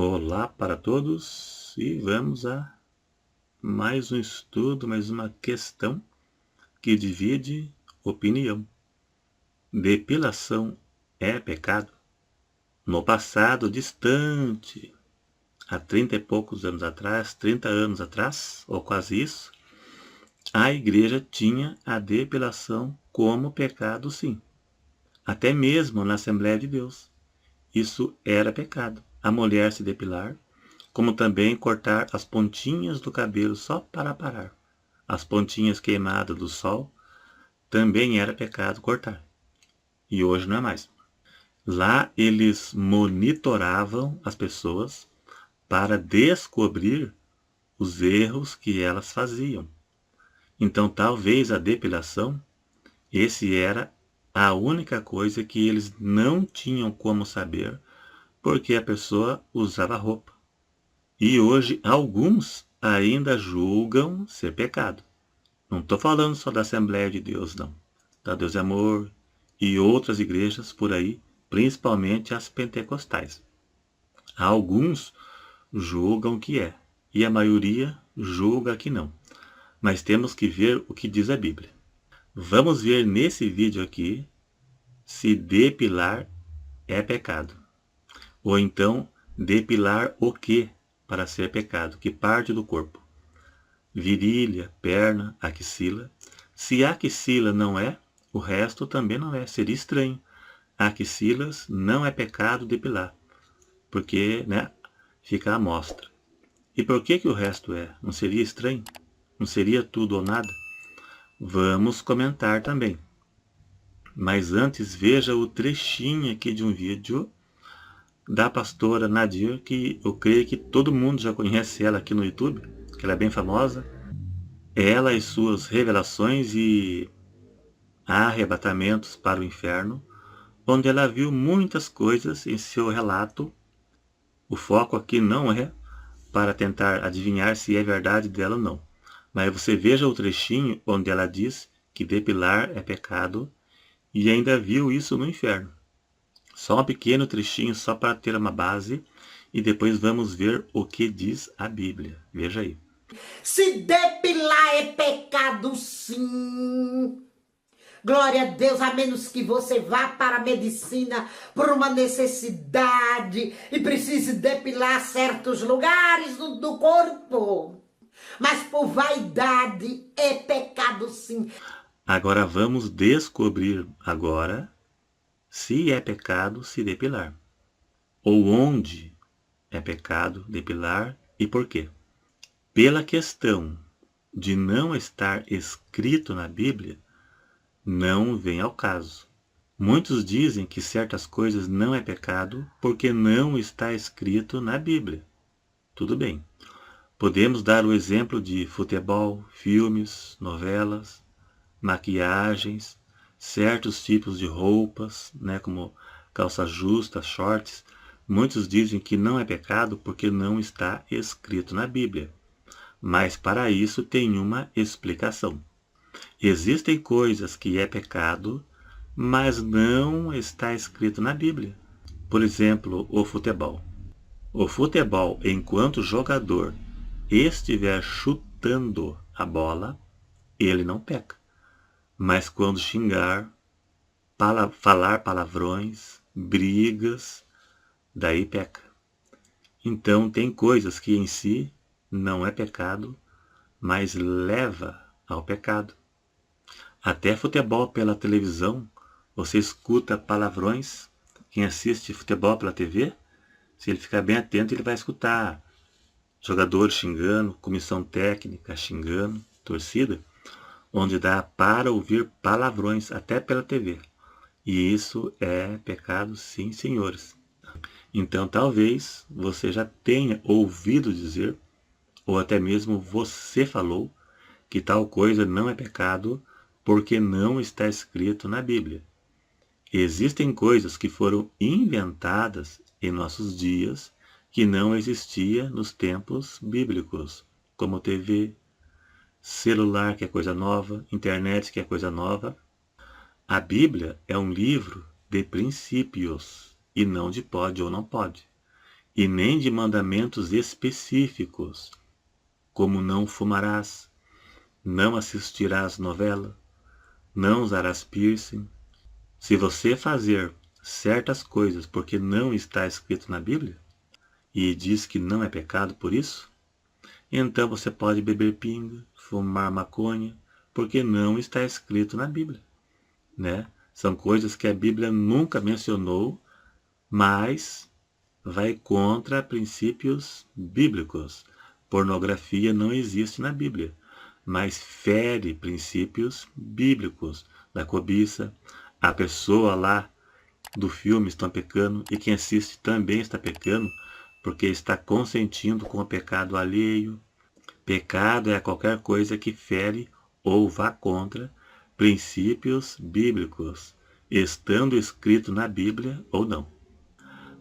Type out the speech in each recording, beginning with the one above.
Olá para todos e vamos a mais um estudo, mais uma questão que divide opinião. Depilação é pecado? No passado distante, há 30 e poucos anos atrás, 30 anos atrás, ou quase isso, a igreja tinha a depilação como pecado, sim. Até mesmo na Assembleia de Deus. Isso era pecado. A mulher se depilar, como também cortar as pontinhas do cabelo só para parar. As pontinhas queimadas do sol também era pecado cortar. E hoje não é mais. Lá eles monitoravam as pessoas para descobrir os erros que elas faziam. Então talvez a depilação, esse era a única coisa que eles não tinham como saber, porque a pessoa usava roupa. E hoje alguns ainda julgam ser pecado. Não estou falando só da Assembleia de Deus, não. Da Deus é Amor e outras igrejas por aí, principalmente as pentecostais. Alguns julgam que é, e a maioria julga que não. Mas temos que ver o que diz a Bíblia. Vamos ver nesse vídeo aqui se depilar é pecado. Ou então, depilar o que para ser pecado? Que parte do corpo? Virilha, perna, axila. Se a axila não é, o resto também não é. Seria estranho. Axilas não é pecado depilar, porque fica à mostra. E por que o resto é? Não seria estranho? Não seria tudo ou nada? Vamos comentar também. Mas antes, veja o trechinho aqui de um vídeo da pastora Nadir, que eu creio que todo mundo já conhece ela aqui no YouTube, que ela é bem famosa. Ela e suas revelações e arrebatamentos para o inferno, onde ela viu muitas coisas em seu relato. O foco aqui não é para tentar adivinhar se é verdade dela ou não. Mas você veja o trechinho onde ela diz que depilar é pecado e ainda viu isso no inferno. Só um pequeno trechinho só para ter uma base e depois vamos ver o que diz a Bíblia. Veja aí. Se depilar é pecado, sim. Glória a Deus, a menos que você vá para a medicina por uma necessidade e precise depilar certos lugares do corpo. Mas por vaidade é pecado, sim. Agora vamos descobrir agora se é pecado se depilar. Ou onde é pecado depilar e por quê. Pela questão de não estar escrito na Bíblia, não vem ao caso. Muitos dizem que certas coisas não é pecado porque não está escrito na Bíblia. Tudo bem. Podemos dar o exemplo de futebol, filmes, novelas, maquiagens, certos tipos de roupas, como calça justa, shorts. Muitos dizem que não é pecado porque não está escrito na Bíblia. Mas para isso tem uma explicação. Existem coisas que é pecado, mas não está escrito na Bíblia. Por exemplo, o futebol. O futebol, enquanto o jogador estiver chutando a bola, ele não peca. Mas quando xingar, falar palavrões, brigas, daí peca. Então tem coisas que em si não é pecado, mas leva ao pecado. Até futebol pela televisão, você escuta palavrões. Quem assiste futebol pela TV, se ele ficar bem atento, ele vai escutar jogadores xingando, comissão técnica xingando, torcida, onde dá para ouvir palavrões até pela TV. E isso é pecado, sim, senhores. Então talvez você já tenha ouvido dizer, ou até mesmo você falou, que tal coisa não é pecado porque não está escrito na Bíblia. Existem coisas que foram inventadas em nossos dias que não existia nos tempos bíblicos, como TV, celular, que é coisa nova, internet, que é coisa nova. A Bíblia é um livro de princípios e não de pode ou não pode. e nem de mandamentos específicos, como não fumarás, não assistirás novela, não usarás piercing. Se você fazer certas coisas porque não está escrito na Bíblia, e diz que não é pecado por isso, então você pode beber pinga, fumar maconha, porque não está escrito na Bíblia, né? São coisas que a Bíblia nunca mencionou, mas vai contra princípios bíblicos. Pornografia não existe na Bíblia, mas fere princípios bíblicos da cobiça. A pessoa lá do filme está pecando e quem assiste também está pecando, porque está consentindo com o pecado alheio. Pecado é qualquer coisa que fere ou vá contra princípios bíblicos, estando escrito na Bíblia ou não.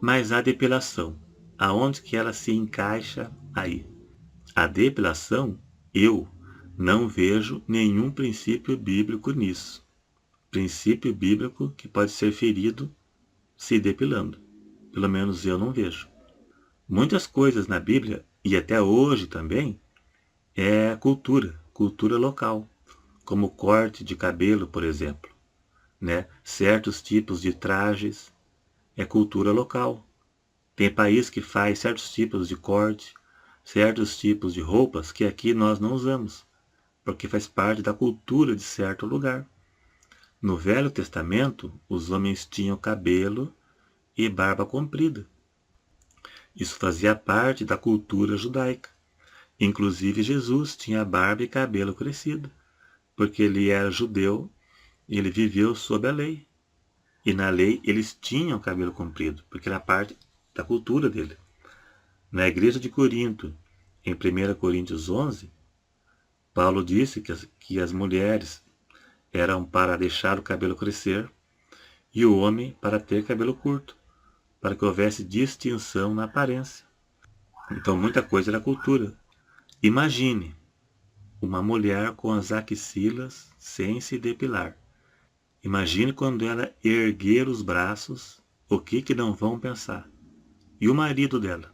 Mas a depilação, aonde que ela se encaixa aí? A depilação, eu não vejo nenhum princípio bíblico nisso. Princípio bíblico que pode ser ferido se depilando. Pelo menos eu não vejo. Muitas coisas na Bíblia, e até hoje também, é cultura local, como corte de cabelo, por exemplo, né? Certos tipos de trajes, é cultura local. Tem país que faz certos tipos de corte, certos tipos de roupas que aqui nós não usamos, porque faz parte da cultura de certo lugar. No Velho Testamento, os homens tinham cabelo e barba comprida. Isso fazia parte da cultura judaica. Inclusive Jesus tinha barba e cabelo crescido, porque ele era judeu e ele viveu sob a lei. E na lei eles tinham cabelo comprido, porque era parte da cultura dele. Na igreja de Corinto, em 1 Coríntios 11, Paulo disse que as mulheres eram para deixar o cabelo crescer e o homem para ter cabelo curto, para que houvesse distinção na aparência. Então muita coisa era cultura. Imagine uma mulher com as axilas sem se depilar. Imagine quando ela erguer os braços, o que não vão pensar? E o marido dela?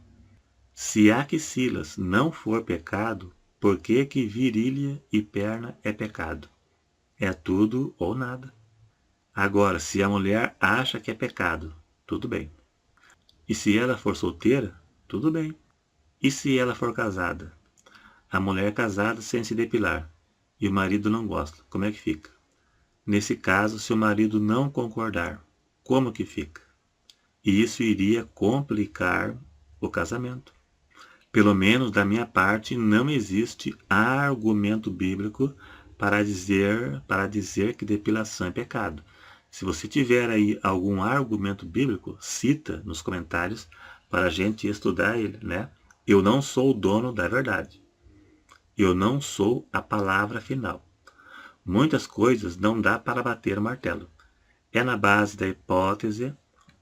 Se axilas não for pecado, por que virilha e perna é pecado? É tudo ou nada. Agora, se a mulher acha que é pecado, tudo bem. E se ela for solteira, tudo bem. E se ela for casada? A mulher casada sem se depilar e o marido não gosta, como é que fica? Nesse caso, se o marido não concordar, como que fica? E isso iria complicar o casamento. Pelo menos da minha parte, não existe argumento bíblico para dizer que depilação é pecado. Se você tiver aí algum argumento bíblico, cita nos comentários para a gente estudar ele, né? Eu não sou o dono da verdade. Eu não sou a palavra final. Muitas coisas não dá para bater o martelo. É na base da hipótese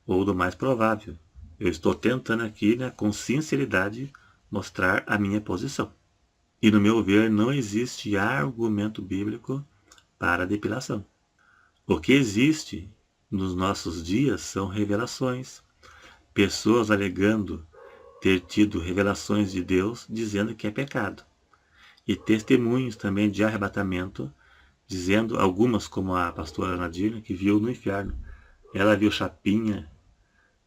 ou do mais provável. Eu estou tentando aqui, né, com sinceridade, mostrar a minha posição. E no meu ver, não existe argumento bíblico para a depilação. O que existe nos nossos dias são revelações. Pessoas alegando ter tido revelações de Deus dizendo que é pecado. E testemunhos também de arrebatamento, dizendo, algumas como a pastora Nadir, que viu no inferno. Ela viu chapinha,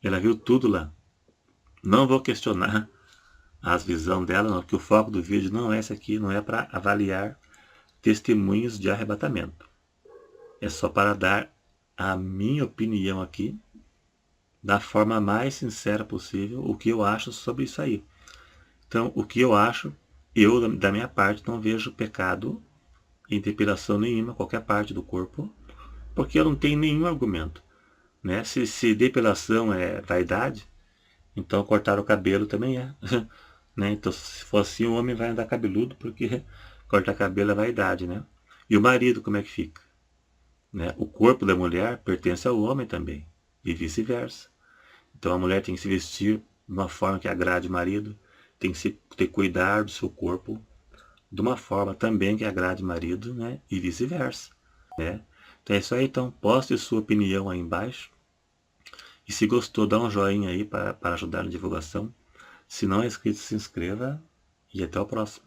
ela viu tudo lá. Não vou questionar as visões dela, não, porque o foco do vídeo não é esse aqui, não é para avaliar testemunhos de arrebatamento. É só para dar a minha opinião aqui, da forma mais sincera possível, o que eu acho sobre isso aí. Então, o que eu acho, eu, da minha parte, não vejo pecado em depilação nenhuma, qualquer parte do corpo, porque eu não tenho nenhum argumento. Né? Se depilação é vaidade, então cortar o cabelo também é. Né? Então, se for assim, o homem vai andar cabeludo, porque cortar cabelo é vaidade. Né? E o marido, como é que fica? Né? O corpo da mulher pertence ao homem também, e vice-versa. Então a mulher tem que se vestir de uma forma que agrade o marido, tem que ter que cuidar do seu corpo de uma forma também que agrade o marido, né? E vice-versa. Né? Então é isso aí. Então, poste sua opinião aí embaixo. E se gostou, dá um joinha aí para ajudar na divulgação. Se não é inscrito, se inscreva e até o próximo.